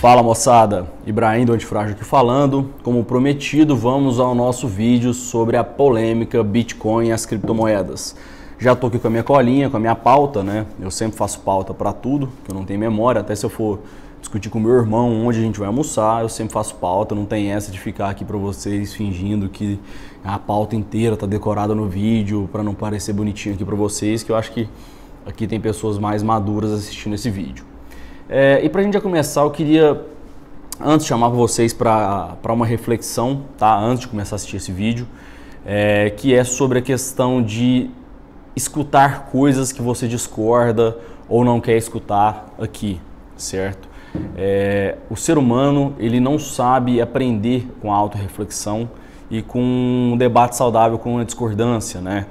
Fala moçada, Ibrahim do Antifrágil aqui falando. Como prometido, vamos ao nosso vídeo sobre a polêmica Bitcoin e as criptomoedas. Já tô aqui com a minha colinha, com a minha pauta, né? Eu sempre faço pauta para tudo, que eu não tenho memória. Até se eu for discutir com meu irmão onde a gente vai almoçar, eu sempre faço pauta. Não tem essa de ficar aqui para vocês fingindo que a pauta inteira tá decorada no vídeo para não parecer bonitinho aqui para vocês, que eu acho que aqui tem pessoas mais maduras assistindo esse vídeo. E para a gente já começar, eu queria antes chamar vocês para uma reflexão, tá? Antes de começar a assistir esse vídeo, que é sobre a questão de escutar coisas que você discorda ou não quer escutar aqui, certo? O ser humano, ele não sabe aprender com a autorreflexão e com um debate saudável com a discordância, né?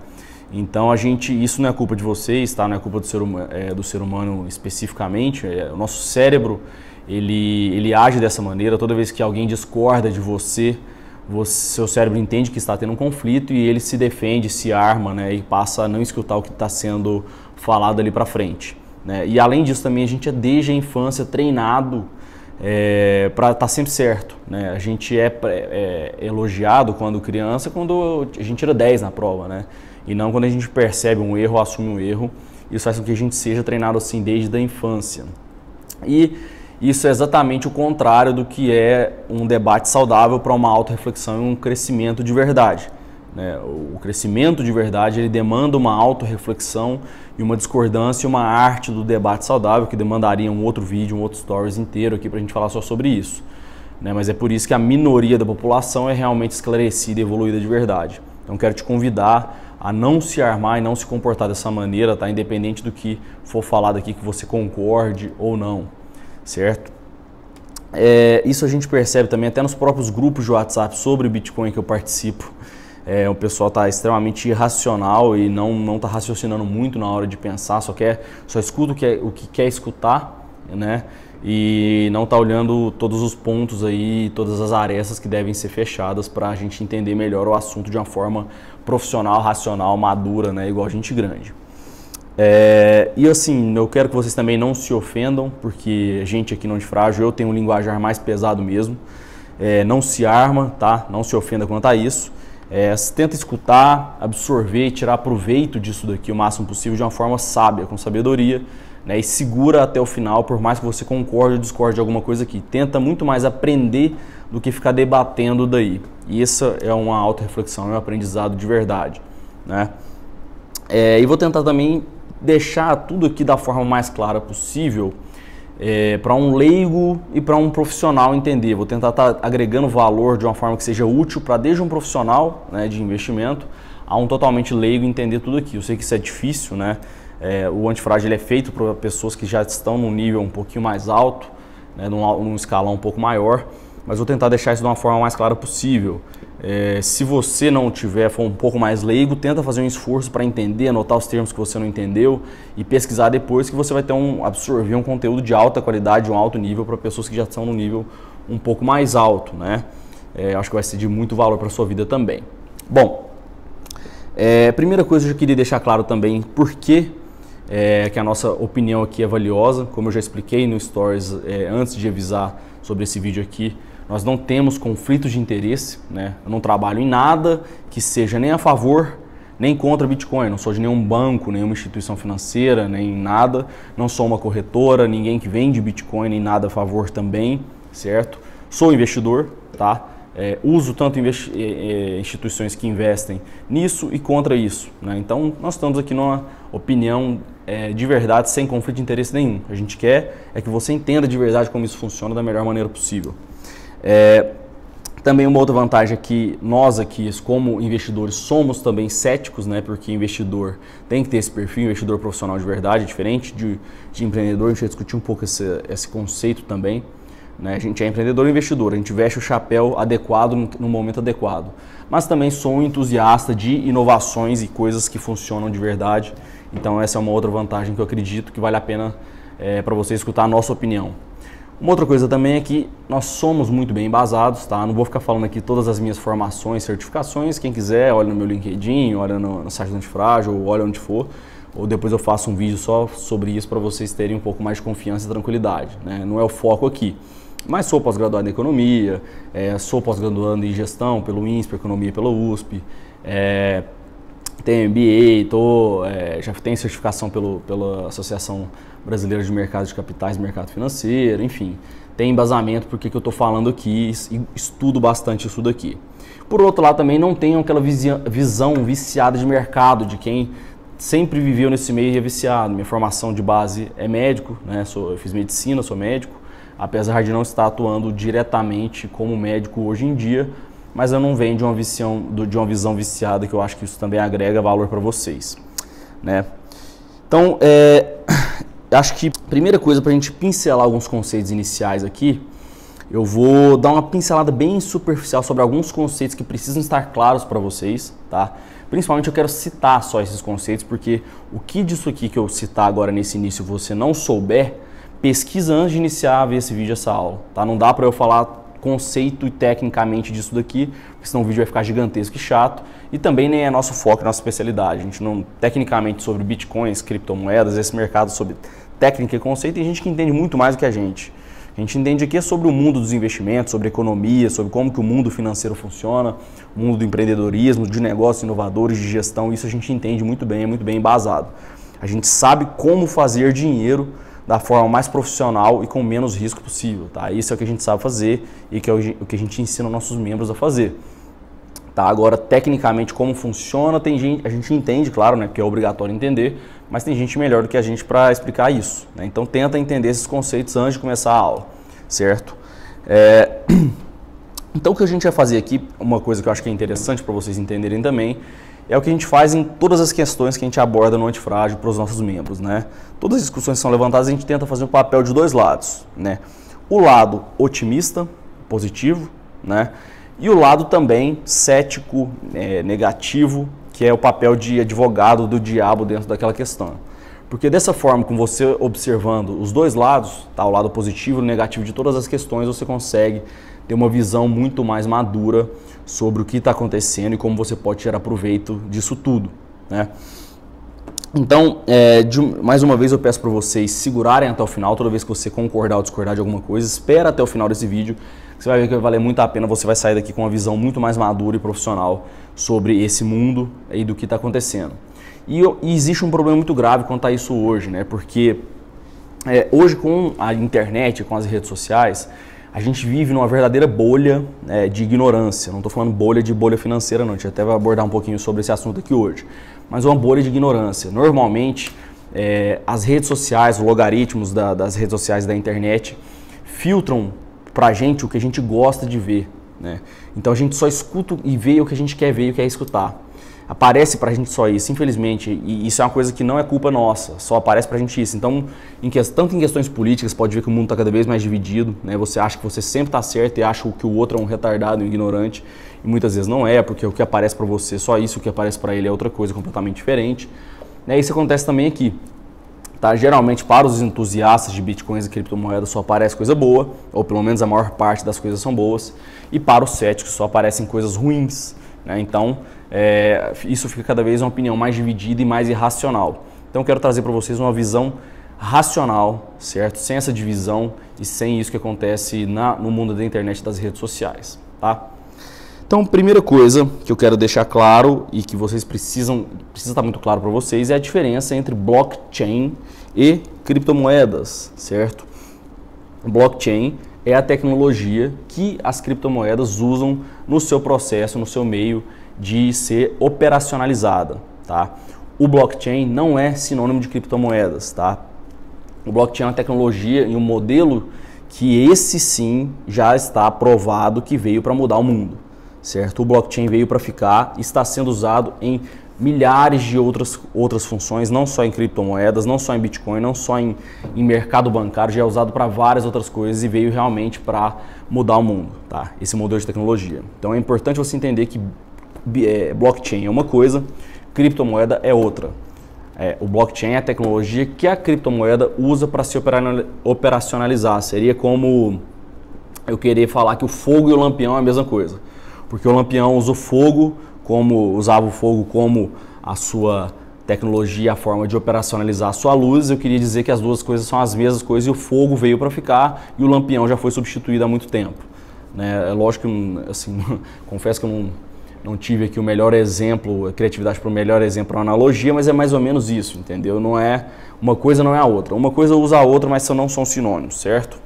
Então isso não é culpa de vocês, tá? Não é culpa do ser humano especificamente. O nosso cérebro, ele age dessa maneira. Toda vez que alguém discorda de você, seu cérebro entende que está tendo um conflito e ele se defende, se arma, né? E passa a não escutar o que está sendo falado ali para frente, né? E além disso também a gente é desde a infância treinado para estar sempre certo, né? A gente é elogiado quando criança, quando a gente tira 10 na prova, né? E não quando a gente percebe um erro, assume um erro. Isso faz com que a gente seja treinado assim desde a infância. E isso é exatamente o contrário do que é um debate saudável para uma autorreflexão e um crescimento de verdade, né? O crescimento de verdade, ele demanda uma autorreflexão e uma discordância e uma arte do debate saudável, que demandaria um outro vídeo, um outro stories inteiro aqui para a gente falar só sobre isso, né? Mas é por isso que a minoria da população é realmente esclarecida e evoluída de verdade. Então quero te convidar a não se armar e não se comportar dessa maneira, tá? Independente do que for falado aqui, que você concorde ou não, certo? Isso a gente percebe também até nos próprios grupos de WhatsApp sobre Bitcoin que eu participo. O pessoal está extremamente irracional e não está raciocinando muito na hora de pensar, só escuta o que quer escutar, né? E não está olhando todos os pontos aí, todas as arestas que devem ser fechadas para a gente entender melhor o assunto de uma forma profissional, racional, madura, né? Igual gente grande. E assim, eu quero que vocês também não se ofendam, porque a gente aqui no Antifrágil, eu tenho um linguajar mais pesado mesmo. Não se arma, tá? Não se ofenda quanto a isso. Tenta escutar, absorver e tirar proveito disso daqui o máximo possível de uma forma sábia, com sabedoria, né? E segura até o final, por mais que você concorde ou discorde de alguma coisa aqui. Tenta muito mais aprender do que ficar debatendo daí. E essa é uma autorreflexão, é um aprendizado de verdade, né? E vou tentar também deixar tudo aqui da forma mais clara possível, para um leigo e para um profissional entender. Vou tentar estar agregando valor de uma forma que seja útil para desde um profissional, né, de investimento a um totalmente leigo entender tudo aqui. Eu sei que isso é difícil, né? O Antifrágil ele é feito para pessoas que já estão num nível um pouquinho mais alto, né, num escalão um pouco maior, mas vou tentar deixar isso de uma forma mais clara possível. Se você não for um pouco mais leigo, tenta fazer um esforço para entender, anotar os termos que você não entendeu e pesquisar depois, que você vai ter absorver um conteúdo de alta qualidade, de um alto nível para pessoas que já estão no nível um pouco mais alto, né? Acho que vai ser de muito valor para a sua vida também. Bom, primeira coisa eu já queria deixar claro também por que a nossa opinião aqui é valiosa. Como eu já expliquei no Stories antes de avisar sobre esse vídeo aqui, nós não temos conflitos de interesse, né? Eu não trabalho em nada que seja nem a favor nem contra Bitcoin. Não sou de nenhum banco, nenhuma instituição financeira, nem nada. Não sou uma corretora, ninguém que vende Bitcoin, nem nada a favor também, certo? Sou investidor, tá? Uso tanto instituições que investem nisso e contra isso, né? Então nós estamos aqui numa opinião de verdade, sem conflito de interesse nenhum. A gente quer que você entenda de verdade como isso funciona da melhor maneira possível. Também uma outra vantagem é que nós aqui, como investidores, somos também céticos, né? Porque investidor tem que ter esse perfil, investidor profissional de verdade, diferente de empreendedor. A gente vai discutir um pouco esse conceito também, né? A gente é empreendedor e investidor, a gente veste o chapéu adequado no momento adequado. Mas também sou um entusiasta de inovações e coisas que funcionam de verdade. Então essa é uma outra vantagem que eu acredito que vale a pena para você escutar a nossa opinião. Uma outra coisa também é que nós somos muito bem embasados, tá? Não vou ficar falando aqui todas as minhas formações, certificações. Quem quiser, olha no meu LinkedIn, olha no site do Antifrágil, ou olha onde for. Ou depois eu faço um vídeo só sobre isso para vocês terem um pouco mais de confiança e tranquilidade, né? Não é o foco aqui. Mas sou pós-graduado em Economia, sou pós-graduando em Gestão pelo INSPER, Economia pela USP, tenho MBA, já tenho certificação pela Associação Brasileira de Mercado de Capitais e Mercado Financeiro, enfim, tem embasamento porque que eu estou falando aqui e estudo bastante isso daqui. Por outro lado, também não tenho aquela visão viciada de mercado, de quem sempre viveu nesse meio e é viciado. Minha formação de base é médico, né? Eu fiz medicina, sou médico, apesar de não estar atuando diretamente como médico hoje em dia, mas eu não venho de uma visão viciada, que eu acho que isso também agrega valor para vocês, né? Então, acho que a primeira coisa para a gente pincelar alguns conceitos iniciais aqui, eu vou dar uma pincelada bem superficial sobre alguns conceitos que precisam estar claros para vocês, tá? Principalmente eu quero citar só esses conceitos, porque o que disso aqui que eu citar agora nesse início você não souber, pesquisa antes de iniciar a ver esse vídeo, essa aula, tá? Não dá para eu falar conceito e tecnicamente disso daqui, porque senão o vídeo vai ficar gigantesco e chato, e também nem é nosso foco, nossa especialidade. A gente não, tecnicamente sobre bitcoins, criptomoedas, esse mercado sobre técnica e conceito, tem gente que entende muito mais do que a gente. A gente entende aqui sobre o mundo dos investimentos, sobre economia, sobre como que o mundo financeiro funciona, o mundo do empreendedorismo, de negócios inovadores, de gestão, isso a gente entende muito bem, é muito bem embasado. A gente sabe como fazer dinheiro da forma mais profissional e com menos risco possível, tá? Isso é o que a gente sabe fazer e que é o que a gente ensina nossos membros a fazer. Tá? Agora, tecnicamente, como funciona, a gente entende, claro, né, porque é obrigatório entender, mas tem gente melhor do que a gente para explicar isso, né? Então, tenta entender esses conceitos antes de começar a aula, certo? Então, o que a gente vai fazer aqui, uma coisa que eu acho que é interessante para vocês entenderem também, é o que a gente faz em todas as questões que a gente aborda no Antifrágil para os nossos membros, né? Todas as discussões que são levantadas, a gente tenta fazer um papel de dois lados, né? O lado otimista, positivo, né? E o lado também cético, negativo, que é o papel de advogado do diabo dentro daquela questão. Porque dessa forma, com você observando os dois lados, tá? O lado positivo e o negativo de todas as questões, você consegue ter uma visão muito mais madura sobre o que está acontecendo e como você pode tirar proveito disso tudo, né? Então, mais uma vez eu peço para vocês segurarem até o final. Toda vez que você concordar ou discordar de alguma coisa, espera até o final desse vídeo, que você vai ver que vai valer muito a pena. Você vai sair daqui com uma visão muito mais madura e profissional sobre esse mundo e do que está acontecendo. E existe um problema muito grave quanto a isso hoje, né? Porque hoje, com a internet, com as redes sociais, a gente vive numa verdadeira bolha de ignorância. Não estou falando de bolha financeira, não. A gente até vai abordar um pouquinho sobre esse assunto aqui hoje. Mas uma bolha de ignorância. Normalmente, as redes sociais, os logaritmos das redes sociais da internet filtram pra gente o que a gente gosta de ver, né? Então a gente só escuta e vê o que a gente quer ver e quer escutar. Aparece pra gente só isso, infelizmente, e isso é uma coisa que não é culpa nossa, só aparece pra gente isso. Então, tanto em questões políticas, pode ver que o mundo está cada vez mais dividido, né? Você acha que você sempre está certo e acha que o outro é um retardado, um ignorante, e muitas vezes não é, porque o que aparece pra você, só isso, o que aparece pra ele é outra coisa completamente diferente, né? Isso acontece também aqui, tá? Geralmente, para os entusiastas de bitcoins e criptomoedas só aparece coisa boa, ou pelo menos a maior parte das coisas são boas, e para os céticos só aparecem coisas ruins, né? Então, isso fica cada vez uma opinião mais dividida e mais irracional. Então eu quero trazer para vocês uma visão racional, certo? Sem essa divisão e sem isso que acontece no mundo da internet e das redes sociais, tá? Então, primeira coisa que eu quero deixar claro e que vocês precisa estar muito claro para vocês é a diferença entre blockchain e criptomoedas, certo? Blockchain é a tecnologia que as criptomoedas usam no seu processo, no seu meio de ser operacionalizada, tá? O blockchain não é sinônimo de criptomoedas, tá? O blockchain é uma tecnologia e um modelo que esse sim já está provado que veio para mudar o mundo, certo? O blockchain veio para ficar e está sendo usado em milhares de outras funções, não só em criptomoedas, não só em Bitcoin, não só em mercado bancário, já é usado para várias outras coisas e veio realmente para mudar o mundo, tá? Esse modelo de tecnologia. Então é importante você entender que blockchain é uma coisa, criptomoeda é outra. O blockchain é a tecnologia que a criptomoeda usa para se operacionalizar. Seria como eu querer falar que o fogo e o lampião é a mesma coisa. Porque o lampião usa o fogo usava o fogo como a sua tecnologia, a forma de operacionalizar a sua luz. Eu queria dizer que as duas coisas são as mesmas coisas e o fogo veio para ficar e o lampião já foi substituído há muito tempo. Né? É lógico que, assim, confesso que eu não tive aqui o melhor exemplo, a criatividade para o melhor exemplo, uma analogia, mas é mais ou menos isso, entendeu? Não é, uma coisa não é a outra. Uma coisa usa a outra, mas não são sinônimos, certo?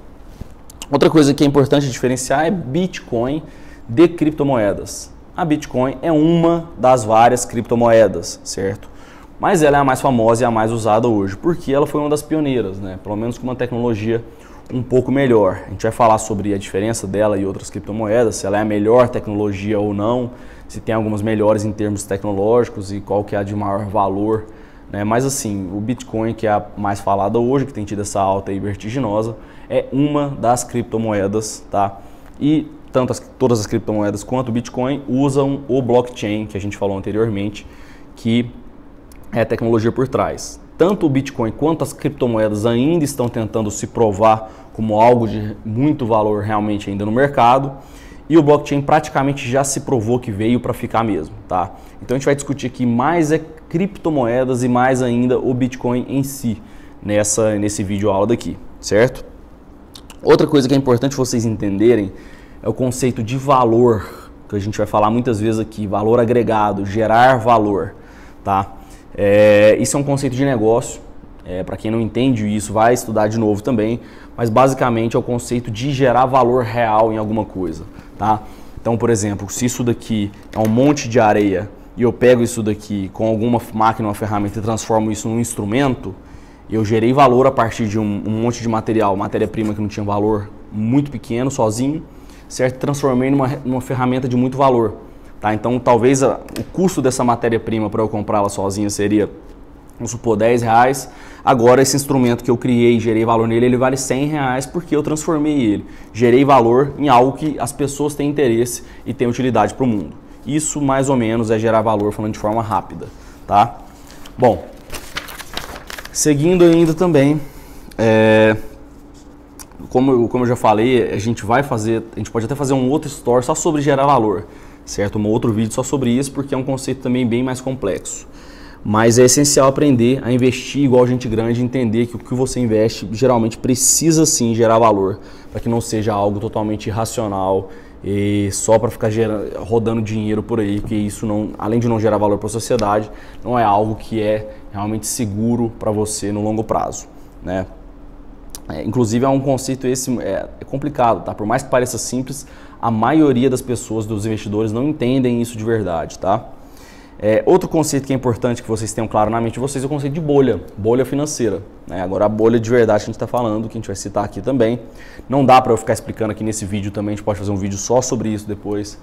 Outra coisa que é importante diferenciar é Bitcoin de criptomoedas. A Bitcoin é uma das várias criptomoedas, certo? Mas ela é a mais famosa e a mais usada hoje, porque ela foi uma das pioneiras, né? Pelo menos com uma tecnologia um pouco melhor. A gente vai falar sobre a diferença dela e outras criptomoedas, se ela é a melhor tecnologia ou não, se tem algumas melhores em termos tecnológicos e qual que é a de maior valor, né? Mas assim, o Bitcoin, que é a mais falada hoje, que tem tido essa alta aí vertiginosa, é uma das criptomoedas, tá? E todas as criptomoedas quanto o Bitcoin usam o blockchain, que a gente falou anteriormente, que é a tecnologia por trás. Tanto o Bitcoin quanto as criptomoedas ainda estão tentando se provar como algo de muito valor realmente ainda no mercado, e o blockchain praticamente já se provou que veio para ficar mesmo, tá? Então a gente vai discutir aqui mais criptomoedas e mais ainda o Bitcoin em si, nesse vídeo aula daqui, certo? Outra coisa que é importante vocês entenderem é o conceito de valor, que a gente vai falar muitas vezes aqui, valor agregado, gerar valor, tá? Isso é um conceito de negócio, para quem não entende isso vai estudar de novo também, mas basicamente é o conceito de gerar valor real em alguma coisa, tá? Então, por exemplo, se isso daqui é um monte de areia e eu pego isso daqui com alguma máquina, uma ferramenta e transformo isso num instrumento, eu gerei valor a partir de um monte de material, matéria-prima que não tinha valor muito pequeno, sozinho, certo? Transformei numa ferramenta de muito valor. Tá? Então, talvez o custo dessa matéria-prima para eu comprá-la sozinha seria, vamos supor, R$10. Agora, esse instrumento que eu criei, gerei valor nele, ele vale R$100 porque eu transformei ele. Gerei valor em algo que as pessoas têm interesse e têm utilidade para o mundo. Isso, mais ou menos, é gerar valor falando de forma rápida. Tá? Bom, seguindo ainda também, como eu já falei, a gente pode até fazer um outro story só sobre gerar valor, certo? Um outro vídeo só sobre isso, porque é um conceito também bem mais complexo. Mas é essencial aprender a investir igual gente grande e entender que o que você investe geralmente precisa sim gerar valor, para que não seja algo totalmente irracional e só para ficar rodando dinheiro por aí, porque isso, além de não gerar valor para a sociedade, não é algo que é realmente seguro para você no longo prazo, né? Inclusive é um conceito complicado, tá? Por mais que pareça simples, a maioria das pessoas, dos investidores, não entendem isso de verdade, tá? Outro conceito que é importante que vocês tenham claro na mente de vocês é o conceito de bolha financeira, né? Agora a bolha de verdade que a gente está falando, que a gente vai citar aqui também, não dá para eu ficar explicando aqui nesse vídeo também, a gente pode fazer um vídeo só sobre isso depois,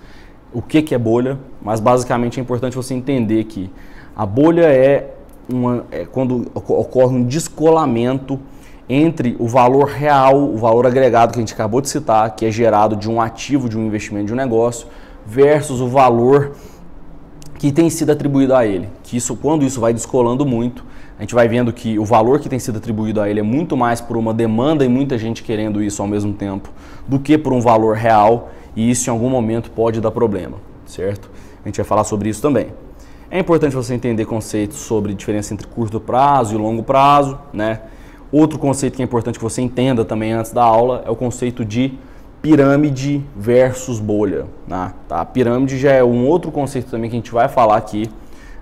o que é bolha, mas basicamente é importante você entender que a bolha é quando ocorre um descolamento entre o valor real, o valor agregado que a gente acabou de citar, que é gerado de um ativo, de um investimento, de um negócio, versus o valor que tem sido atribuído a ele. Quando isso vai descolando muito, a gente vai vendo que o valor que tem sido atribuído a ele é muito mais por uma demanda e muita gente querendo isso ao mesmo tempo, do que por um valor real, e isso em algum momento pode dar problema, certo? A gente vai falar sobre isso também. É importante você entender conceitos sobre diferença entre curto prazo e longo prazo, né? Outro conceito que é importante que você entenda também antes da aula é o conceito de pirâmide versus bolha, né? Tá? Pirâmide já é um outro conceito também que a gente vai falar aqui,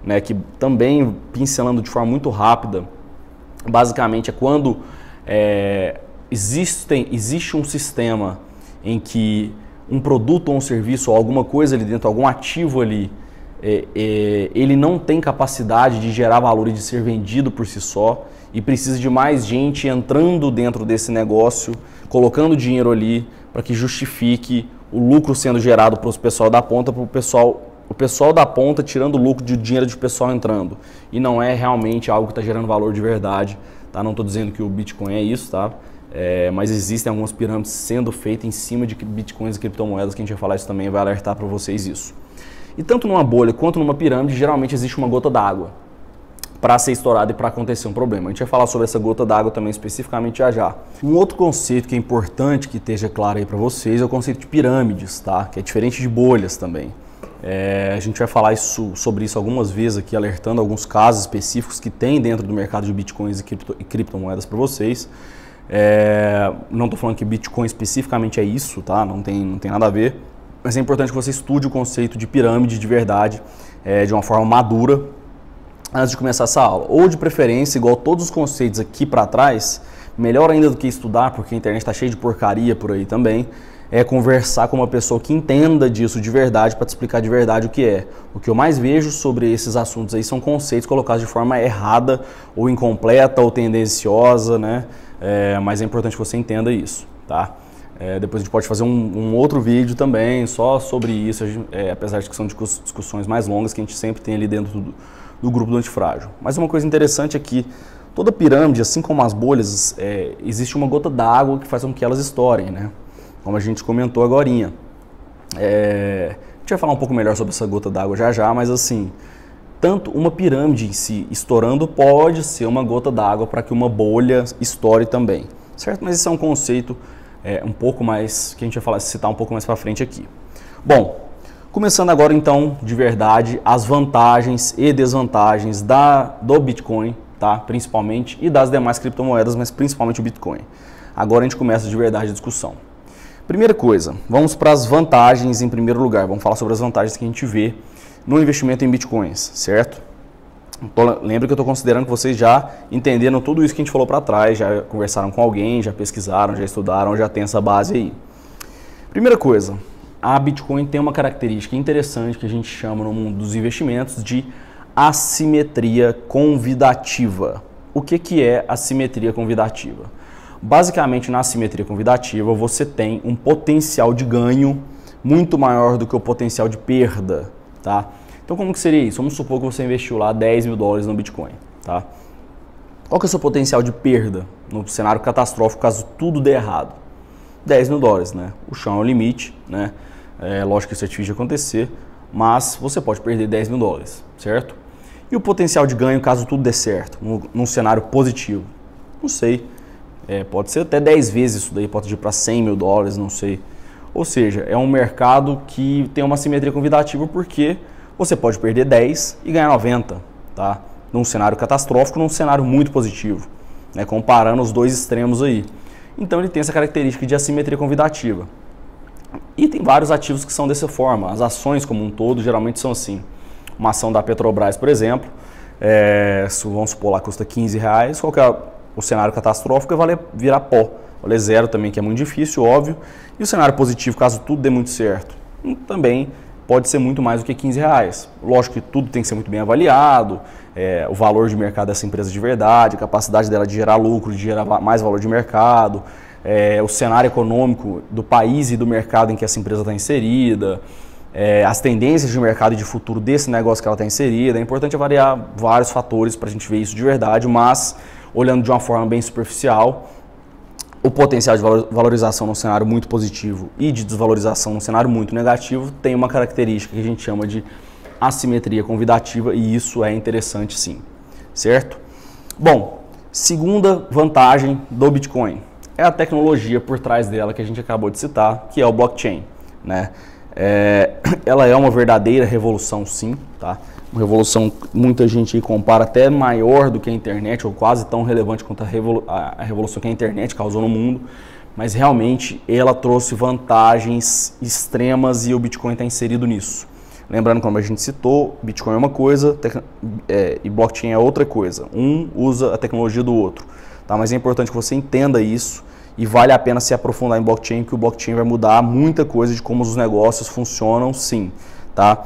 né? Que também, pincelando de forma muito rápida, basicamente é quando existe um sistema em que um produto ou um serviço ou alguma coisa ali dentro, algum ativo ali, ele não tem capacidade de gerar valor e de ser vendido por si só e precisa de mais gente entrando dentro desse negócio, colocando dinheiro ali para que justifique o lucro sendo gerado para o pessoal da ponta, para o pessoal o pessoal da ponta tirando lucro de dinheiro de pessoal entrando. E não é realmente algo que está gerando valor de verdade, tá? Não estou dizendo que o Bitcoin é isso, tá? Mas existem algumas pirâmides sendo feitas em cima de Bitcoins e criptomoedas, que a gente vai falar isso também, vai alertar para vocês isso. E tanto numa bolha quanto numa pirâmide, geralmente existe uma gota d'água para ser estourada e para acontecer um problema. A gente vai falar sobre essa gota d'água também especificamente já. Um outro conceito que é importante que esteja claro aí para vocês é o conceito de pirâmides, tá? Que é diferente de bolhas também. A gente vai falar sobre isso algumas vezes aqui, alertando alguns casos específicos que tem dentro do mercado de bitcoins e criptomoedas para vocês. Não estou falando que Bitcoin especificamente é isso, tá? Não tem nada a ver. Mas é importante que você estude o conceito de pirâmide de verdade, de uma forma madura, antes de começar essa aula. Ou de preferência, igual todos os conceitos aqui para trás, melhor ainda do que estudar, porque a internet está cheia de porcaria por aí também, é conversar com uma pessoa que entenda disso de verdade para te explicar de verdade o que é. O que eu mais vejo sobre esses assuntos aí são conceitos colocados de forma errada, ou incompleta, ou tendenciosa, né? Mas é importante que você entenda isso, tá? Depois a gente pode fazer um outro vídeo também só sobre isso, apesar de que são discussões mais longas que a gente sempre tem ali dentro do grupo do Antifrágil. Mas uma coisa interessante é que toda pirâmide, assim como as bolhas, existe uma gota d'água que faz com que elas estourem, né? Como a gente comentou agorinha. A gente vai falar um pouco melhor sobre essa gota d'água já, mas assim, tanto uma pirâmide em si estourando pode ser uma gota d'água para que uma bolha estoure também, certo? Mas esse é um conceito um pouco mais, que a gente vai citar um pouco mais para frente aqui. Bom, começando agora então, de verdade, as vantagens e desvantagens do Bitcoin, tá? Principalmente, e das demais criptomoedas, mas principalmente o Bitcoin. Agora a gente começa de verdade a discussão. Primeira coisa, vamos para as vantagens em primeiro lugar. Vamos falar sobre as vantagens que a gente vê no investimento em Bitcoins, certo? Então, lembra que eu estou considerando que vocês já entenderam tudo isso que a gente falou para trás, já conversaram com alguém, já pesquisaram, já estudaram, já tem essa base aí. Primeira coisa, a Bitcoin tem uma característica interessante que a gente chama no mundo dos investimentos de assimetria convidativa. O que é assimetria convidativa? Basicamente, na assimetria convidativa, você tem um potencial de ganho muito maior do que o potencial de perda, tá? Então, como que seria isso? Vamos supor que você investiu lá $10 mil no Bitcoin, tá? Qual que é o seu potencial de perda no cenário catastrófico caso tudo dê errado? $10 mil, né? O chão é o limite, né? Lógico que isso é difícil de acontecer, mas você pode perder $10 mil, certo? E o potencial de ganho caso tudo dê certo, num cenário positivo? Não sei. Pode ser até 10 vezes isso daí, pode ir para $100 mil, não sei. Ou seja, é um mercado que tem uma simetria convidativa porque você pode perder 10 e ganhar 90, tá? Num cenário catastrófico, num cenário muito positivo, né? Comparando os dois extremos aí. Então ele tem essa característica de assimetria convidativa. E tem vários ativos que são dessa forma. As ações como um todo geralmente são assim. Uma ação da Petrobras, por exemplo, vamos supor lá, custa R$15, qual que é o cenário catastrófico vai virar pó, valer zero também, que é muito difícil, óbvio. E o cenário positivo, caso tudo dê muito certo, também pode ser muito mais do que R$15. Lógico que tudo tem que ser muito bem avaliado, o valor de mercado dessa empresa de verdade, a capacidade dela de gerar lucro, de gerar mais valor de mercado, o cenário econômico do país e do mercado em que essa empresa está inserida, as tendências de mercado e de futuro desse negócio que ela está inserida. É importante avaliar vários fatores para a gente ver isso de verdade, mas olhando de uma forma bem superficial, o potencial de valorização num cenário muito positivo e de desvalorização num cenário muito negativo tem uma característica que a gente chama de assimetria convidativa, e isso é interessante sim, certo? Bom, segunda vantagem do Bitcoin é a tecnologia por trás dela que a gente acabou de citar, que é o blockchain, né? Ela é uma verdadeira revolução sim, tá? Uma revolução, muita gente compara até maior do que a internet, ou quase tão relevante quanto a revolução que a internet causou no mundo, mas realmente ela trouxe vantagens extremas e o Bitcoin está inserido nisso. Lembrando, como a gente citou, Bitcoin é uma coisa e blockchain é outra coisa. Um usa a tecnologia do outro, tá? Mas é importante que você entenda isso e vale a pena se aprofundar em blockchain, que o blockchain vai mudar muita coisa de como os negócios funcionam, sim, tá?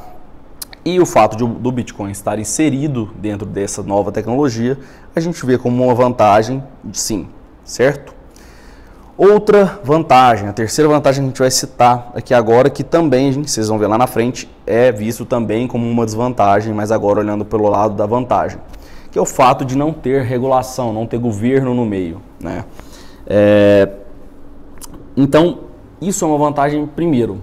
E o fato do Bitcoin estar inserido dentro dessa nova tecnologia, a gente vê como uma vantagem, sim, certo? Outra vantagem, a terceira vantagem que a gente vai citar aqui agora, que também, vocês vão ver lá na frente, é visto também como uma desvantagem, mas agora olhando pelo lado da vantagem, que é o fato de não ter regulação, não ter governo no meio, né? Então, isso é uma vantagem, primeiro,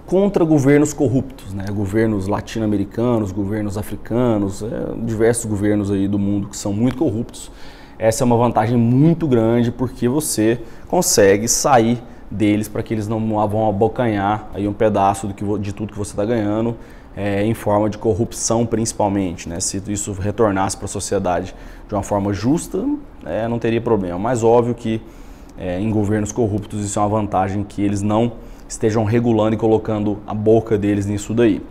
contra governos corruptos, né? Governos latino-americanos, governos africanos, diversos governos aí do mundo que são muito corruptos. Essa é uma vantagem muito grande porque você consegue sair deles para que eles não vão abocanhar aí um pedaço de tudo que você está ganhando em forma de corrupção principalmente, né? Se isso retornasse para a sociedade de uma forma justa, não teria problema. Mas óbvio que em governos corruptos isso é uma vantagem que eles não estejam regulando e colocando a boca deles nisso daí.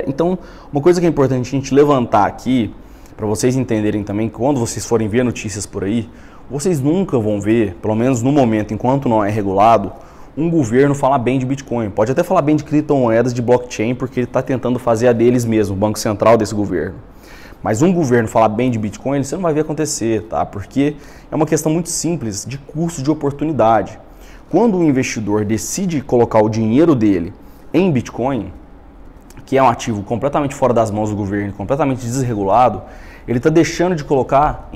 Então, uma coisa que é importante a gente levantar aqui, para vocês entenderem também, que quando vocês forem ver notícias por aí, vocês nunca vão ver, pelo menos no momento, enquanto não é regulado, um governo falar bem de Bitcoin. Pode até falar bem de criptomoedas, de blockchain, porque ele está tentando fazer a deles mesmo, o banco central desse governo. Mas um governo falar bem de Bitcoin, você não vai ver acontecer, tá? Porque é uma questão muito simples de custo de oportunidade. Quando o investidor decide colocar o dinheiro dele em Bitcoin, que é um ativo completamente fora das mãos do governo, completamente desregulado, ele está deixando de colocar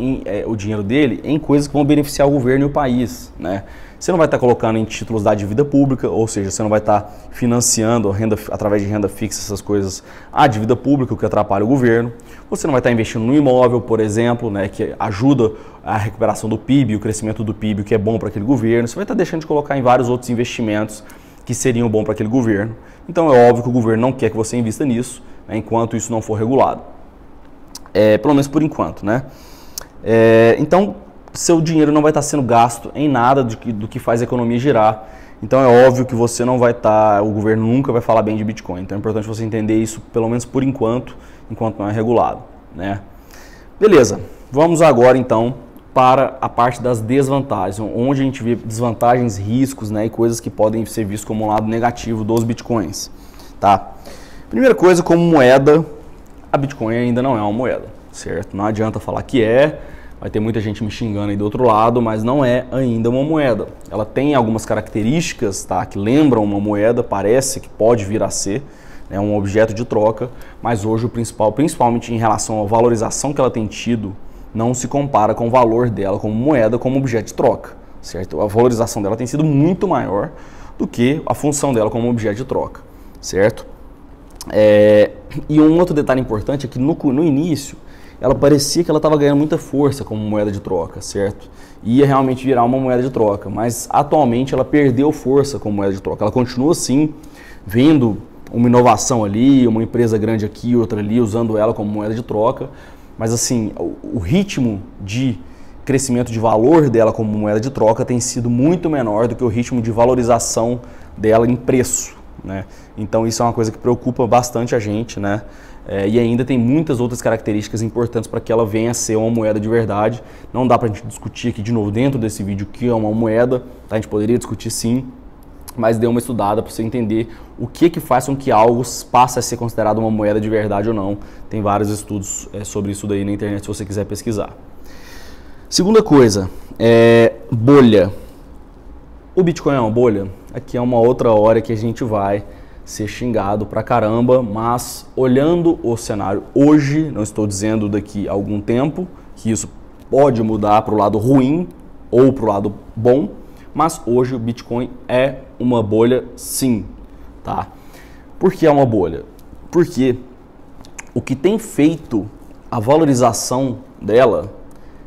o dinheiro dele em coisas que vão beneficiar o governo e o país, né? Você não vai estar colocando em títulos da dívida pública, ou seja, você não vai estar financiando através de renda fixa essas coisas, a dívida pública, o que atrapalha o governo. Você não vai estar investindo no imóvel, por exemplo, né, que ajuda a recuperação do PIB, o crescimento do PIB, o que é bom para aquele governo. Você vai estar deixando de colocar em vários outros investimentos que seriam bons para aquele governo. Então é óbvio que o governo não quer que você invista nisso, né, enquanto isso não for regulado. Pelo menos por enquanto, né? Então, seu dinheiro não vai estar sendo gasto em nada do que faz a economia girar. Então é óbvio que você não vai estar, o governo nunca vai falar bem de Bitcoin. Então é importante você entender isso, pelo menos por enquanto não é regulado, né? Beleza, vamos agora então para a parte das desvantagens, onde a gente vê desvantagens, riscos, né, e coisas que podem ser vistas como um lado negativo dos Bitcoins, tá? Primeira coisa, como moeda, a Bitcoin ainda não é uma moeda, certo? Não adianta falar que vai ter muita gente me xingando aí do outro lado, mas não é ainda uma moeda. Ela tem algumas características, tá, que lembram uma moeda, parece que pode vir a ser, né, um objeto de troca, mas hoje o principal, principalmente em relação à valorização que ela tem tido, não se compara com o valor dela como moeda, como objeto de troca, certo? A valorização dela tem sido muito maior do que a função dela como objeto de troca, certo? E um outro detalhe importante é que no início ela parecia que ela estava ganhando muita força como moeda de troca, certo? Ia realmente virar uma moeda de troca, mas atualmente ela perdeu força como moeda de troca. Ela continua sim vendo uma inovação ali, uma empresa grande aqui, outra ali, usando ela como moeda de troca, mas assim, o ritmo de crescimento de valor dela como moeda de troca tem sido muito menor do que o ritmo de valorização dela em preço, né? Então isso é uma coisa que preocupa bastante a gente, né? E ainda tem muitas outras características importantes para que ela venha a ser uma moeda de verdade. Não dá para a gente discutir aqui de novo dentro desse vídeo o que é uma moeda, tá? A gente poderia discutir sim, mas dê uma estudada para você entender o que faz com que algo passe a ser considerado uma moeda de verdade ou não. Tem vários estudos sobre isso daí na internet se você quiser pesquisar. Segunda coisa, bolha. O Bitcoin é uma bolha? Aqui é uma outra hora que a gente vai ser xingado pra caramba, mas olhando o cenário hoje, não estou dizendo daqui a algum tempo, que isso pode mudar para o lado ruim ou para o lado bom, mas hoje o Bitcoin é uma bolha sim, tá? Por que é uma bolha? Porque o que tem feito a valorização dela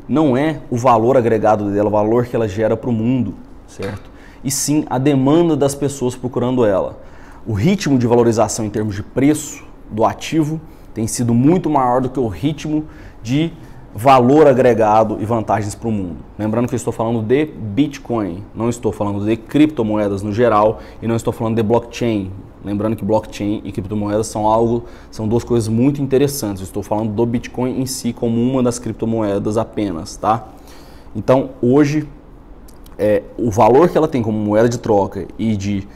não é o valor agregado dela, o valor que ela gera para o mundo, certo? E sim a demanda das pessoas procurando ela. O ritmo de valorização em termos de preço do ativo tem sido muito maior do que o ritmo de valor agregado e vantagens para o mundo. Lembrando que eu estou falando de Bitcoin, não estou falando de criptomoedas no geral e não estou falando de blockchain. Lembrando que blockchain e criptomoedas são duas coisas muito interessantes. Eu estou falando do Bitcoin em si como uma das criptomoedas apenas, tá? Então, hoje, o valor que ela tem como moeda de troca e de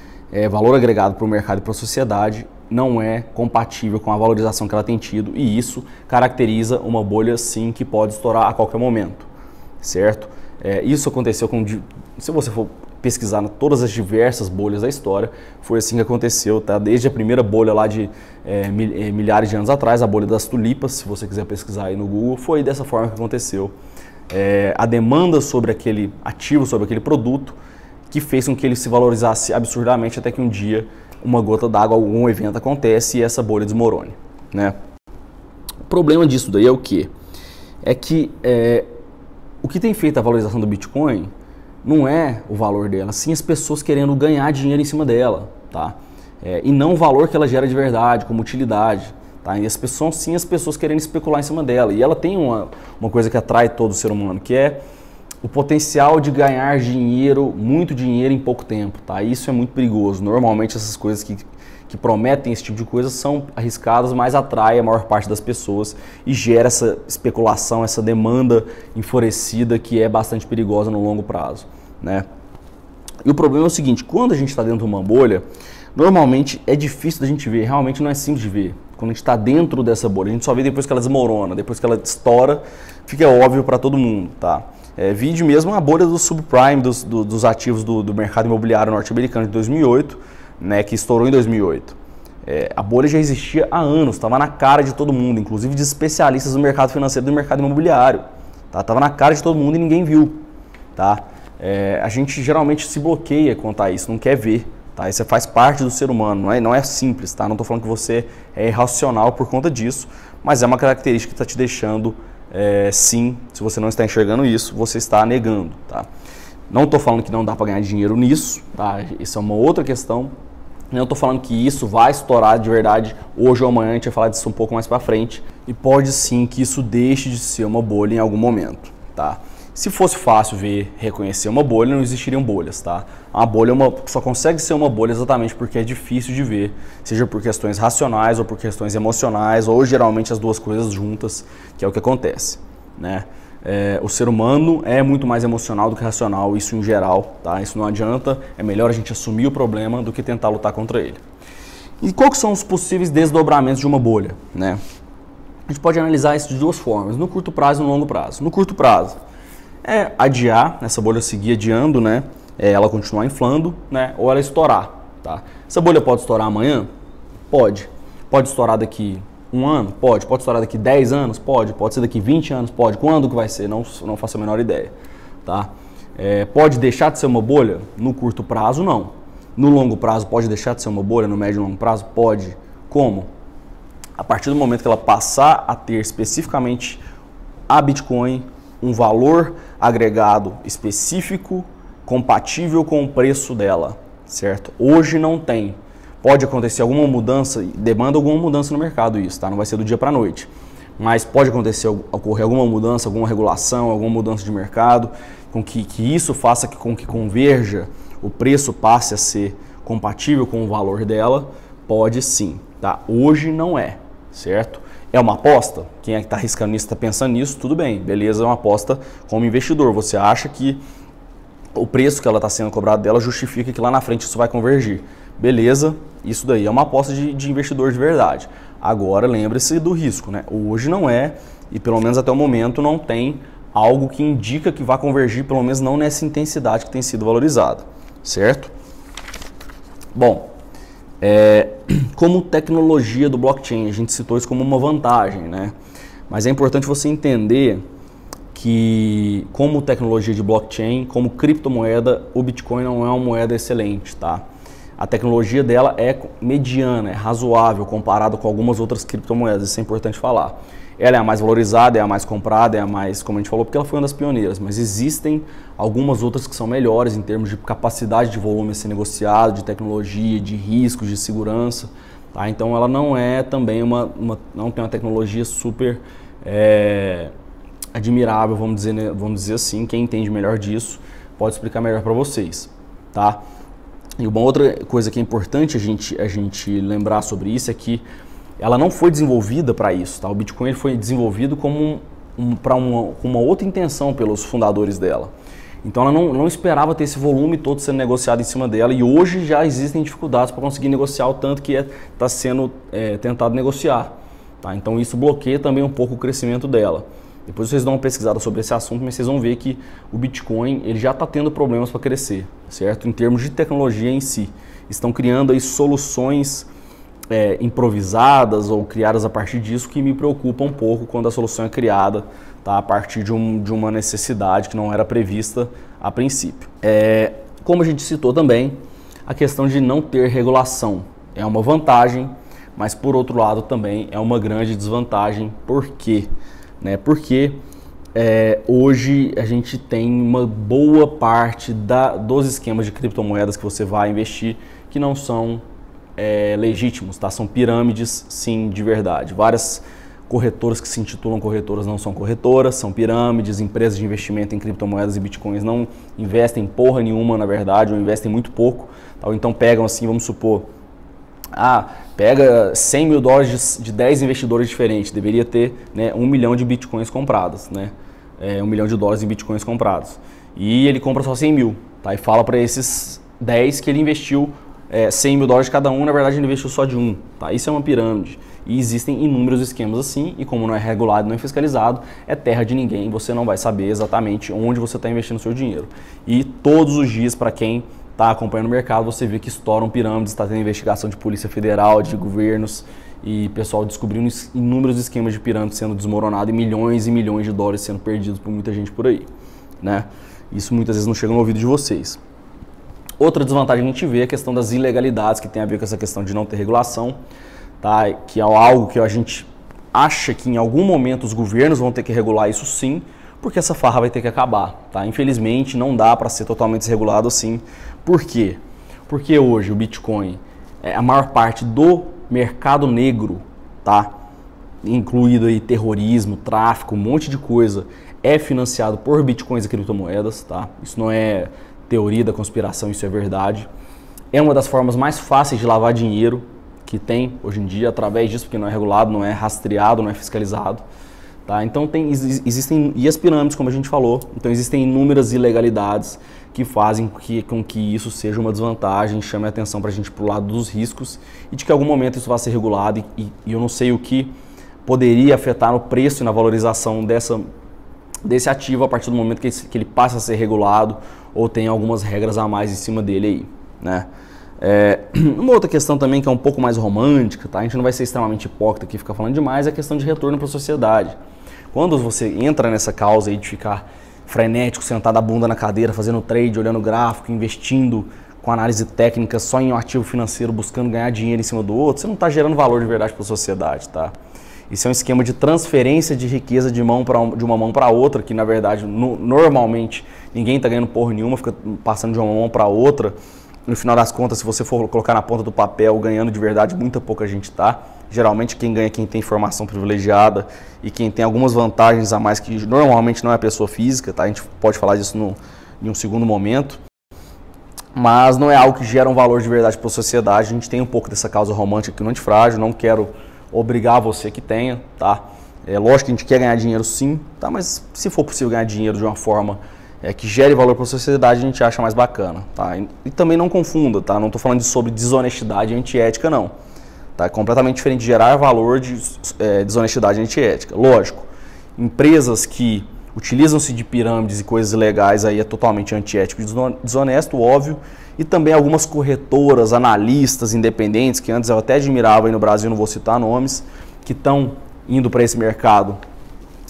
valor agregado para o mercado e para a sociedade não é compatível com a valorização que ela tem tido, e isso caracteriza uma bolha sim que pode estourar a qualquer momento, certo? Isso aconteceu se você for pesquisar todas as diversas bolhas da história, foi assim que aconteceu, tá? Desde a primeira bolha lá de milhares de anos atrás, a bolha das tulipas, se você quiser pesquisar aí no Google, foi dessa forma que aconteceu. A demanda sobre aquele ativo, sobre aquele produto, que fez com que ele se valorizasse absurdamente até que um dia uma gota d'água, algum evento acontece e essa bolha desmorone, né? O problema disso daí é o quê? É que o que tem feito a valorização do Bitcoin não é o valor dela, sim as pessoas querendo ganhar dinheiro em cima dela, tá? E não o valor que ela gera de verdade, como utilidade, tá? E as pessoas querendo especular em cima dela. E ela tem uma coisa que atrai todo ser humano, que é o potencial de ganhar dinheiro, muito dinheiro em pouco tempo, tá? Isso é muito perigoso. Normalmente essas coisas que prometem esse tipo de coisa são arriscadas, mas atrai a maior parte das pessoas e gera essa especulação, essa demanda enfurecida que é bastante perigosa no longo prazo, né? E o problema é o seguinte, quando a gente está dentro de uma bolha, normalmente é difícil da gente ver, realmente não é simples de ver. Quando a gente está dentro dessa bolha, a gente só vê depois que ela desmorona, depois que ela estoura, fica óbvio para todo mundo, tá? Vídeo mesmo a bolha do subprime, dos ativos do mercado imobiliário norte-americano de 2008, né, que estourou em 2008. A bolha já existia há anos, estava na cara de todo mundo, inclusive de especialistas do mercado financeiro e do mercado imobiliário. Estava na cara de todo mundo e ninguém viu. Tá? A gente geralmente se bloqueia quanto a isso, não quer ver. Tá? Isso faz parte do ser humano, não é simples. Tá? Não estou falando que você é irracional por conta disso, mas é uma característica que está te deixando, sim, se você não está enxergando isso, você está negando. Tá? Não estou falando que não dá para ganhar dinheiro nisso, tá? Isso é uma outra questão. Não estou falando que isso vai estourar de verdade hoje ou amanhã, a gente vai falar disso um pouco mais para frente. E pode sim que isso deixe de ser uma bolha em algum momento, tá? Se fosse fácil reconhecer uma bolha, não existiriam bolhas, tá? Uma bolha só consegue ser uma bolha exatamente porque é difícil de ver, seja por questões racionais ou por questões emocionais, ou geralmente as duas coisas juntas, que é o que acontece, né? O ser humano é muito mais emocional do que racional, isso em geral, tá? Isso não adianta, é melhor a gente assumir o problema do que tentar lutar contra ele. E quais são os possíveis desdobramentos de uma bolha, né? A gente pode analisar isso de duas formas, no curto prazo e no longo prazo. No curto prazo, adiar, essa bolha seguir adiando, né? Ela continuar inflando, né? Ou ela estourar, tá? Essa bolha pode estourar amanhã? Pode. Pode estourar daqui um ano? Pode. Pode estourar daqui 10 anos? Pode. Pode ser daqui 20 anos? Pode. Quando que vai ser? Não faço a menor ideia. Tá? Pode deixar de ser uma bolha? No curto prazo, não. No longo prazo, pode deixar de ser uma bolha? No médio e longo prazo? Pode. Como? A partir do momento que ela passar a ter especificamente a Bitcoin um valor agregado específico, compatível com o preço dela, certo? Hoje não tem. Pode acontecer alguma mudança, demanda alguma mudança no mercado isso, tá? Não vai ser do dia para a noite. Mas pode ocorrer alguma mudança, alguma regulação, alguma mudança de mercado, com que isso faça com que converja, o preço passe a ser compatível com o valor dela, pode sim, tá? Hoje não é, certo? É uma aposta? Quem é que está arriscando nisso, está pensando nisso, tudo bem, beleza, é uma aposta como investidor. Você acha que o preço que ela está sendo cobrado dela justifica que lá na frente isso vai convergir. Beleza, isso daí é uma aposta de investidor de verdade. Agora lembre-se do risco, né? Hoje não é, e pelo menos até o momento não tem algo que indica que vai convergir, pelo menos não nessa intensidade que tem sido valorizada, certo? Bom, como tecnologia do blockchain, a gente citou isso como uma vantagem, né? Mas é importante você entender que como tecnologia de blockchain, como criptomoeda, o Bitcoin não é uma moeda excelente, tá? A tecnologia dela é mediana, é razoável comparado com algumas outras criptomoedas, isso é importante falar. Ela é a mais valorizada, é a mais comprada, é a mais, como a gente falou, porque ela foi uma das pioneiras, mas existem algumas outras que são melhores em termos de capacidade de volume a ser negociado, de tecnologia, de riscos, de segurança, tá? Então ela não é também não tem uma tecnologia super admirável, vamos dizer assim. Quem entende melhor disso pode explicar melhor para vocês, tá? E uma outra coisa que é importante a gente lembrar sobre isso é que ela não foi desenvolvida para isso, tá? O Bitcoin foi desenvolvido como com uma outra intenção pelos fundadores dela. Então ela não esperava ter esse volume todo sendo negociado em cima dela, e hoje já existem dificuldades para conseguir negociar o tanto que está sendo tentado negociar, tá? Então isso bloqueia também um pouco o crescimento dela, Depois vocês dão uma pesquisada sobre esse assunto, mas vocês vão ver que o Bitcoin ele já está tendo problemas para crescer, certo? Em termos de tecnologia em si. Estão criando aí soluções improvisadas ou criadas a partir disso que me preocupa um pouco quando a solução é criada, tá, a partir de uma necessidade que não era prevista a princípio. Como a gente citou também, a questão de não ter regulação é uma vantagem, mas por outro lado também é uma grande desvantagem. Por quê? Porque hoje a gente tem uma boa parte dos esquemas de criptomoedas que você vai investir que não são legítimos, tá? São pirâmides, sim, de verdade. Várias corretoras que se intitulam corretoras não são corretoras, são pirâmides. Empresas de investimento em criptomoedas e bitcoins não investem porra nenhuma, na verdade, ou investem muito pouco, tá? Ou então pegam assim, vamos supor, pega 100 mil dólares de 10 investidores diferentes, deveria ter 1 milhão de bitcoins comprados, 1 milhão de dólares em bitcoins comprados. E ele compra só 100 mil, tá? E fala para esses 10 que ele investiu 100 mil dólares cada um, na verdade ele investiu só de um, tá? Isso é uma pirâmide. E existem inúmeros esquemas assim, e como não é regulado, não é fiscalizado, é terra de ninguém, você não vai saber exatamente onde você está investindo o seu dinheiro. E todos os dias, para quem está acompanhando o mercado, você vê que estouram pirâmides, está tendo investigação de Polícia Federal, de governos, e pessoal descobrindo inúmeros esquemas de pirâmides sendo desmoronados e milhões de dólares sendo perdidos por muita gente por aí, né? Isso muitas vezes não chega no ouvido de vocês. Outra desvantagem que a gente vê é a questão das ilegalidades, que tem a ver com essa questão de não ter regulação, tá? Que é algo que a gente acha que em algum momento os governos vão ter que regular isso sim, porque essa farra vai ter que acabar, tá? Infelizmente não dá para ser totalmente desregulado assim. Por quê? Porque hoje o Bitcoin, a maior parte do mercado negro, tá? Incluído aí terrorismo, tráfico, um monte de coisa, é financiado por bitcoins e criptomoedas, tá? Isso não é teoria da conspiração, isso é verdade. É uma das formas mais fáceis de lavar dinheiro que tem hoje em dia, através disso, porque não é regulado, não é rastreado, não é fiscalizado. Tá? Então existem, e as pirâmides, como a gente falou, então existem inúmeras ilegalidades que fazem com que isso seja uma desvantagem, chame a atenção para a gente para o lado dos riscos e de que em algum momento isso vai ser regulado e eu não sei o que poderia afetar no preço e na valorização desse ativo a partir do momento que ele passa a ser regulado ou tem algumas regras a mais em cima dele aí, né? Uma outra questão também que é um pouco mais romântica, tá? A gente não vai ser extremamente hipócrita aqui, ficar falando demais, é a questão de retorno para a sociedade. Quando você entra nessa causa aí de ficar frenético, sentado a bunda na cadeira, fazendo trade, olhando gráfico, investindo com análise técnica só em um ativo financeiro, buscando ganhar dinheiro em cima do outro, você não está gerando valor de verdade para a sociedade, tá? Isso é um esquema de transferência de riqueza de uma mão para outra, que na verdade, normalmente, ninguém está ganhando porra nenhuma, fica passando de uma mão para outra. No final das contas, se você for colocar na ponta do papel, ganhando de verdade, muita pouca gente tá. Geralmente quem ganha é quem tem informação privilegiada e quem tem algumas vantagens a mais que normalmente não é a pessoa física, tá? A gente pode falar disso em um segundo momento. Mas não é algo que gera um valor de verdade para a sociedade. A gente tem um pouco dessa causa romântica aqui no Antifrágil, não quero obrigar você que tenha, tá? É lógico que a gente quer ganhar dinheiro sim, tá? Mas se for possível ganhar dinheiro de uma forma que gere valor para a sociedade, a gente acha mais bacana, tá? E também não confunda, tá? Não estou falando sobre desonestidade e antiética, não. Tá? É completamente diferente de gerar valor de desonestidade e antiética. Lógico, empresas que utilizam-se de pirâmides e coisas ilegais aí é totalmente antiético e desonesto, óbvio. E também algumas corretoras, analistas independentes, que antes eu até admirava aí no Brasil, não vou citar nomes, que estão indo para esse mercado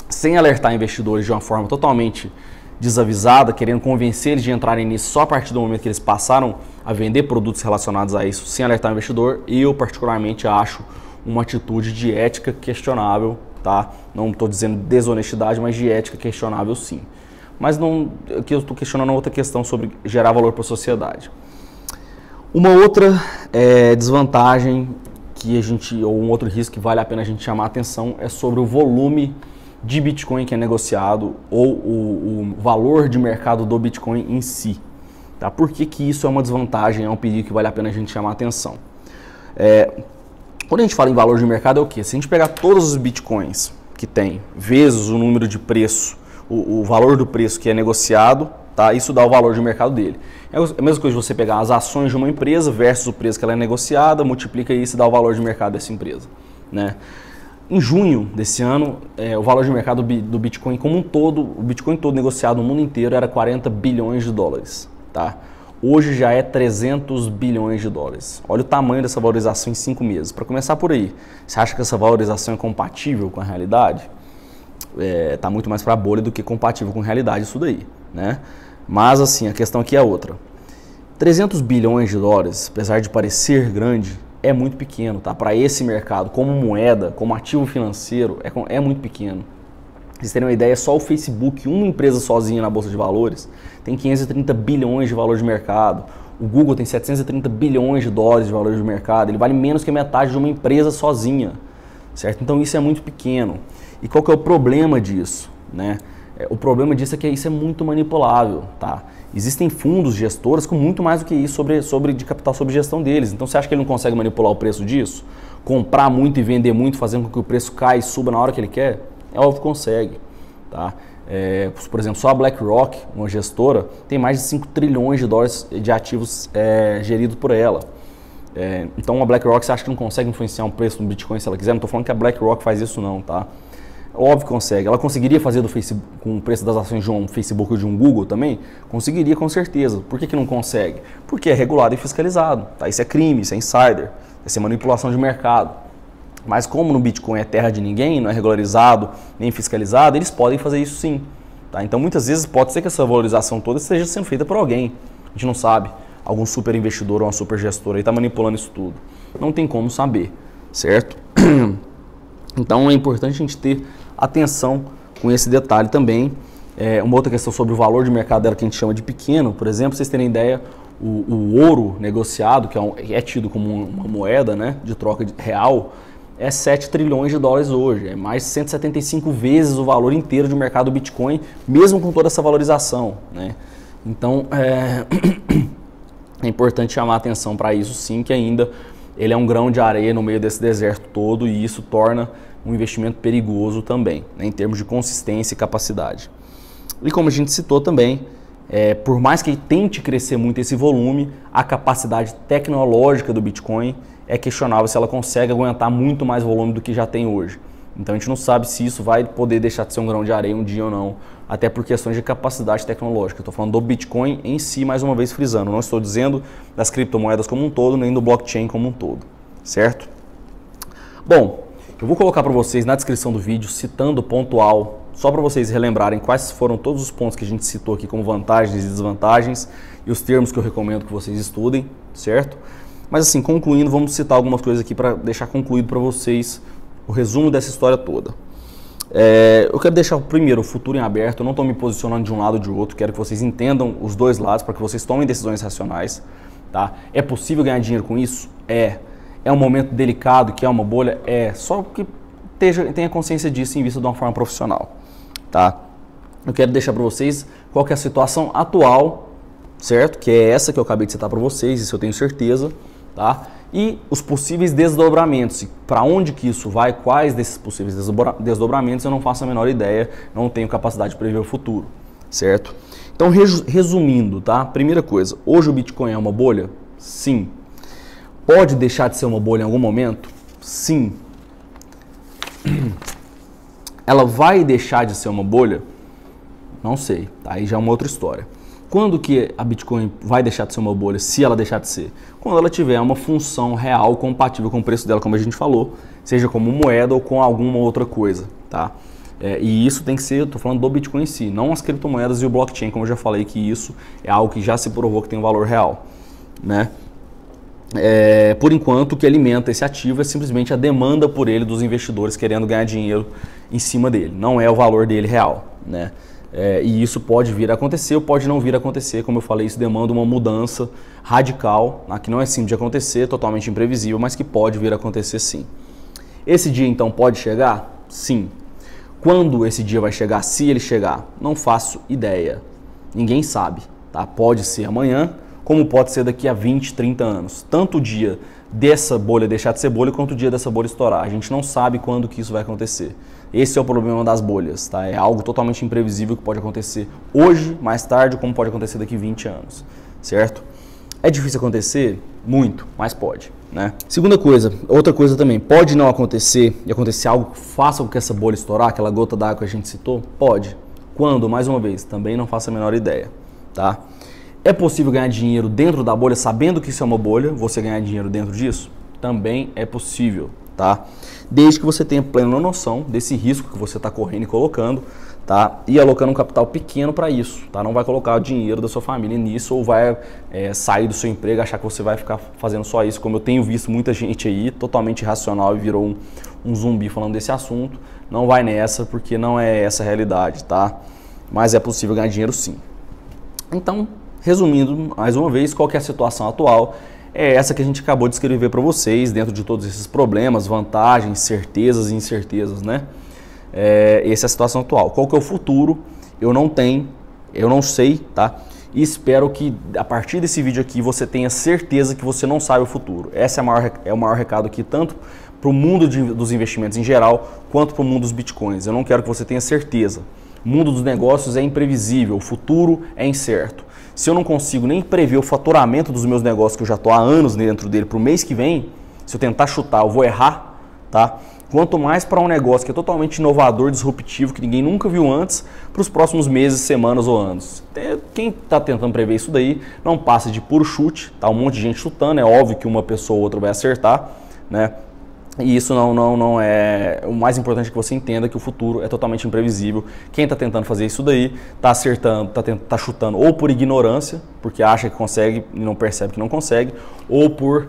sem alertar investidores de uma forma totalmente desavisada, querendo convencer eles de entrarem nisso só a partir do momento que eles passaram a vender produtos relacionados a isso sem alertar o investidor. Eu particularmente acho uma atitude de ética questionável, tá? Não estou dizendo desonestidade, mas de ética questionável sim. Mas não, aqui eu estou questionando outra questão sobre gerar valor para a sociedade. Uma outra desvantagem ou um outro risco que vale a pena a gente chamar a atenção é sobre o volume de Bitcoin que é negociado ou o valor de mercado do Bitcoin em si. Tá? Por que isso é uma desvantagem, é um perigo que vale a pena a gente chamar a atenção? Quando a gente fala em valor de mercado é o quê? Se a gente pegar todos os Bitcoins que tem, vezes o número de preço, o valor do preço que é negociado, tá? Isso dá o valor de mercado dele. É a mesma coisa de você pegar as ações de uma empresa versus o preço que ela é negociada, multiplica isso e dá o valor de mercado dessa empresa, né? Em junho desse ano, o valor de mercado do Bitcoin como um todo, o Bitcoin todo negociado no mundo inteiro era 40 bilhões de dólares. Tá? Hoje já é 300 bilhões de dólares. Olha o tamanho dessa valorização em 5 meses. Para começar por aí, você acha que essa valorização é compatível com a realidade? Tá muito mais para a bolha do que compatível com a realidade isso daí, né? Mas assim, a questão aqui é outra. 300 bilhões de dólares, apesar de parecer grande, é muito pequeno, tá? Para esse mercado, como moeda, como ativo financeiro, é muito pequeno. Pra vocês terem uma ideia, só o Facebook, uma empresa sozinha na Bolsa de Valores, tem 530 bilhões de valor de mercado. O Google tem 730 bilhões de dólares de valor de mercado. Ele vale menos que a metade de uma empresa sozinha, certo? Então isso é muito pequeno. E qual que é o problema disso, né? O problema disso é que isso é muito manipulável, tá? Existem fundos gestores com muito mais do que isso de capital sob gestão deles. Então você acha que ele não consegue manipular o preço disso? Comprar muito e vender muito, fazendo com que o preço caia e suba na hora que ele quer? É óbvio que consegue, tá? Por exemplo, só a BlackRock, uma gestora, tem mais de 5 trilhões de dólares de ativos geridos por ela. Então a BlackRock, você acha que não consegue influenciar um preço no Bitcoin se ela quiser? Não estou falando que a BlackRock faz isso não, tá? Óbvio que consegue. Ela conseguiria fazer do Facebook, com o preço das ações de um Facebook ou de um Google também? Conseguiria, com certeza. Por que não consegue? Porque é regulado e fiscalizado. Tá? Isso é crime, isso é insider, isso é manipulação de mercado. Mas como no Bitcoin é terra de ninguém, não é regularizado nem fiscalizado, eles podem fazer isso sim. Tá? Então muitas vezes pode ser que essa valorização toda esteja sendo feita por alguém. A gente não sabe. Algum super investidor ou uma super gestora está manipulando isso tudo. Não tem como saber, certo? Então é importante a gente ter atenção com esse detalhe também. Uma outra questão sobre o valor de mercado dela que a gente chama de pequeno, por exemplo, vocês terem ideia, o ouro negociado, que é tido como uma moeda, né, de troca real, é 7 trilhões de dólares hoje, é mais de 175 vezes o valor inteiro de mercado do Bitcoin, mesmo com toda essa valorização, né? Então é importante chamar a atenção para isso sim, que ainda ele é um grão de areia no meio desse deserto todo e isso torna um investimento perigoso também, né, em termos de consistência e capacidade. E como a gente citou também, por mais que tente crescer muito esse volume, a capacidade tecnológica do Bitcoin é questionável se ela consegue aguentar muito mais volume do que já tem hoje. Então a gente não sabe se isso vai poder deixar de ser um grão de areia um dia ou não, até por questões de capacidade tecnológica. Estou falando do Bitcoin em si, mais uma vez frisando, não estou dizendo das criptomoedas como um todo, nem do blockchain como um todo, certo? Bom, eu vou colocar para vocês na descrição do vídeo, citando pontual, só para vocês relembrarem quais foram todos os pontos que a gente citou aqui como vantagens e desvantagens e os termos que eu recomendo que vocês estudem, certo? Mas assim, concluindo, vamos citar algumas coisas aqui para deixar concluído para vocês o resumo dessa história toda. Eu quero deixar primeiro o futuro em aberto, eu não estou me posicionando de um lado ou de outro, quero que vocês entendam os dois lados para que vocês tomem decisões racionais. Tá? É possível ganhar dinheiro com isso? É um momento delicado, que é uma bolha? Só que tenha consciência disso e invista de uma forma profissional. Tá? Eu quero deixar para vocês qual que é a situação atual, certo? Que é essa que eu acabei de citar para vocês, isso eu tenho certeza. Tá? E os possíveis desdobramentos, para onde que isso vai, quais desses possíveis desdobramentos eu não faço a menor ideia, não tenho capacidade de prever o futuro, certo? Então, resumindo, tá? Primeira coisa, hoje o Bitcoin é uma bolha? Sim. Pode deixar de ser uma bolha em algum momento? Sim. Ela vai deixar de ser uma bolha? Não sei, tá? Aí já é uma outra história. Quando que a Bitcoin vai deixar de ser uma bolha, se ela deixar de ser? Quando ela tiver uma função real compatível com o preço dela, como a gente falou, seja como moeda ou com alguma outra coisa, tá? E isso tem que ser, estou falando do Bitcoin em si, não as criptomoedas e o blockchain, como eu já falei, que isso é algo que já se provou que tem um valor real, né? Por enquanto, o que alimenta esse ativo é simplesmente a demanda por ele dos investidores querendo ganhar dinheiro em cima dele, não é o valor dele real, né? E isso pode vir a acontecer ou pode não vir a acontecer, como eu falei, isso demanda uma mudança radical, que não é simples de acontecer, totalmente imprevisível, mas que pode vir a acontecer sim. Esse dia então pode chegar? Sim. Quando esse dia vai chegar, se ele chegar? Não faço ideia, ninguém sabe, tá? Pode ser amanhã, como pode ser daqui a 20, 30 anos, tanto o dia dessa bolha deixar de ser bolha, quanto o dia dessa bolha estourar, a gente não sabe quando que isso vai acontecer. Esse é o problema das bolhas, tá? É algo totalmente imprevisível que pode acontecer hoje, mais tarde, como pode acontecer daqui a 20 anos, certo? É difícil acontecer? Muito, mas pode, né? Segunda coisa, outra coisa também, pode não acontecer e acontecer algo que faça com que essa bolha estourar, aquela gota d'água que a gente citou? Pode. Quando? Mais uma vez, também não faço a menor ideia, tá? É possível ganhar dinheiro dentro da bolha, sabendo que isso é uma bolha, você ganhar dinheiro dentro disso? Também é possível, tá? Desde que você tenha plena noção desse risco que você está correndo e colocando, tá? E alocando um capital pequeno para isso, tá? Não vai colocar o dinheiro da sua família nisso ou vai sair do seu emprego e achar que você vai ficar fazendo só isso, como eu tenho visto muita gente aí, totalmente irracional e virou um zumbi falando desse assunto. Não vai nessa, porque não é essa a realidade, tá? Mas é possível ganhar dinheiro sim. Então, resumindo, mais uma vez, qual que é a situação atual? É essa que a gente acabou de escrever para vocês, dentro de todos esses problemas, vantagens, certezas e incertezas, né? Essa é a situação atual. Qual que é o futuro? Eu não tenho, eu não sei, tá? E espero que a partir desse vídeo aqui você tenha certeza que você não sabe o futuro. Esse é o maior recado aqui, tanto para o mundo dos investimentos em geral, quanto para o mundo dos bitcoins. Eu não quero que você tenha certeza. O mundo dos negócios é imprevisível, o futuro é incerto. Se eu não consigo nem prever o faturamento dos meus negócios, que eu já estou há anos dentro dele, para o mês que vem, se eu tentar chutar, eu vou errar, tá? Quanto mais para um negócio que é totalmente inovador, disruptivo, que ninguém nunca viu antes, para os próximos meses, semanas ou anos. Quem está tentando prever isso daí não passa de puro chute, tá? Um monte de gente chutando, é óbvio que uma pessoa ou outra vai acertar, né? E isso não é... O mais importante é que você entenda que o futuro é totalmente imprevisível. Quem está tentando fazer isso daí está acertando, está chutando ou por ignorância, porque acha que consegue e não percebe que não consegue, ou por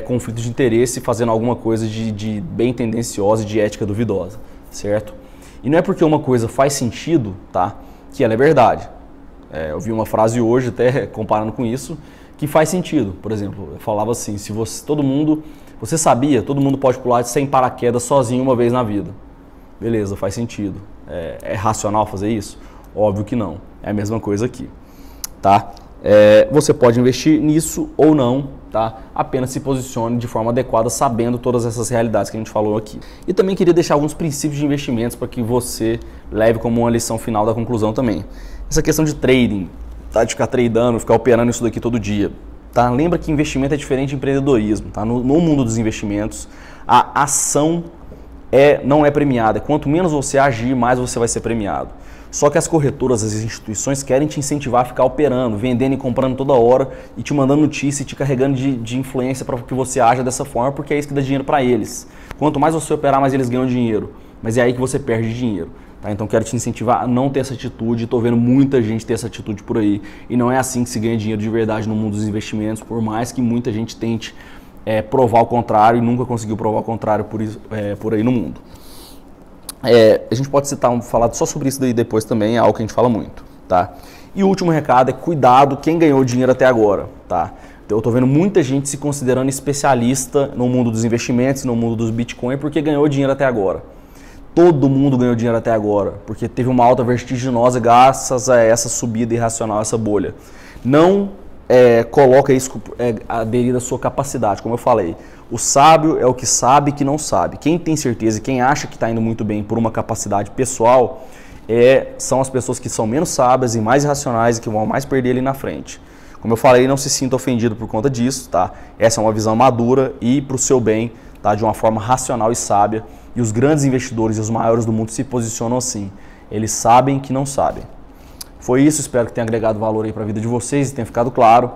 conflito de interesse, fazendo alguma coisa de bem tendenciosa e de ética duvidosa, certo? E não é porque uma coisa faz sentido, tá, que ela é verdade. Eu vi uma frase hoje, até comparando com isso, que faz sentido. Por exemplo, eu falava assim, se você sabia, todo mundo pode pular sem paraquedas sozinho uma vez na vida. Beleza, faz sentido. É racional fazer isso? Óbvio que não. É a mesma coisa aqui, tá? Você pode investir nisso ou não, tá? Apenas se posicione de forma adequada, sabendo todas essas realidades que a gente falou aqui. E também queria deixar alguns princípios de investimentos para que você leve como uma lição final da conclusão também. Essa questão de trading, tá? De ficar tradando, ficar operando isso daqui todo dia. Tá? Lembra que investimento é diferente de empreendedorismo. Tá? No mundo dos investimentos, a ação não é premiada. Quanto menos você agir, mais você vai ser premiado. Só que as corretoras, as instituições querem te incentivar a ficar operando, vendendo e comprando toda hora e te mandando notícia e te carregando de influência para que você haja dessa forma, porque é isso que dá dinheiro para eles. Quanto mais você operar, mais eles ganham dinheiro. Mas é aí que você perde dinheiro. Tá? Então quero te incentivar a não ter essa atitude. Estou vendo muita gente ter essa atitude por aí. E não é assim que se ganha dinheiro de verdade no mundo dos investimentos, por mais que muita gente tente provar o contrário e nunca conseguiu provar o contrário por aí no mundo. A gente pode falar só sobre isso daí depois também, é algo que a gente fala muito. Tá? E o último recado é cuidado quem ganhou dinheiro até agora. Tá? Eu estou vendo muita gente se considerando especialista no mundo dos investimentos, no mundo dos Bitcoin, porque ganhou dinheiro até agora. Todo mundo ganhou dinheiro até agora, porque teve uma alta vertiginosa graças a essa subida irracional, essa bolha. Não coloca isso aderido à sua capacidade, como eu falei. O sábio é o que sabe que não sabe. Quem tem certeza e quem acha que está indo muito bem por uma capacidade pessoal, são as pessoas que são menos sábias e mais irracionais e que vão mais perder ali na frente. Como eu falei, não se sinta ofendido por conta disso, tá? Essa é uma visão madura e para o seu bem, tá? De uma forma racional e sábia. E os grandes investidores e os maiores do mundo se posicionam assim. Eles sabem que não sabem. Foi isso, espero que tenha agregado valor aí para a vida de vocês e tenha ficado claro.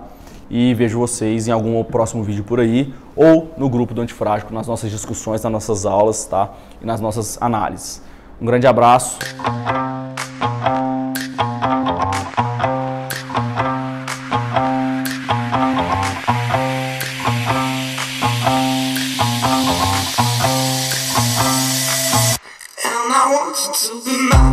E vejo vocês em algum próximo vídeo por aí ou no grupo do Antifrágil, nas nossas discussões, nas nossas aulas, tá? E nas nossas análises. Um grande abraço. I want you to be mine.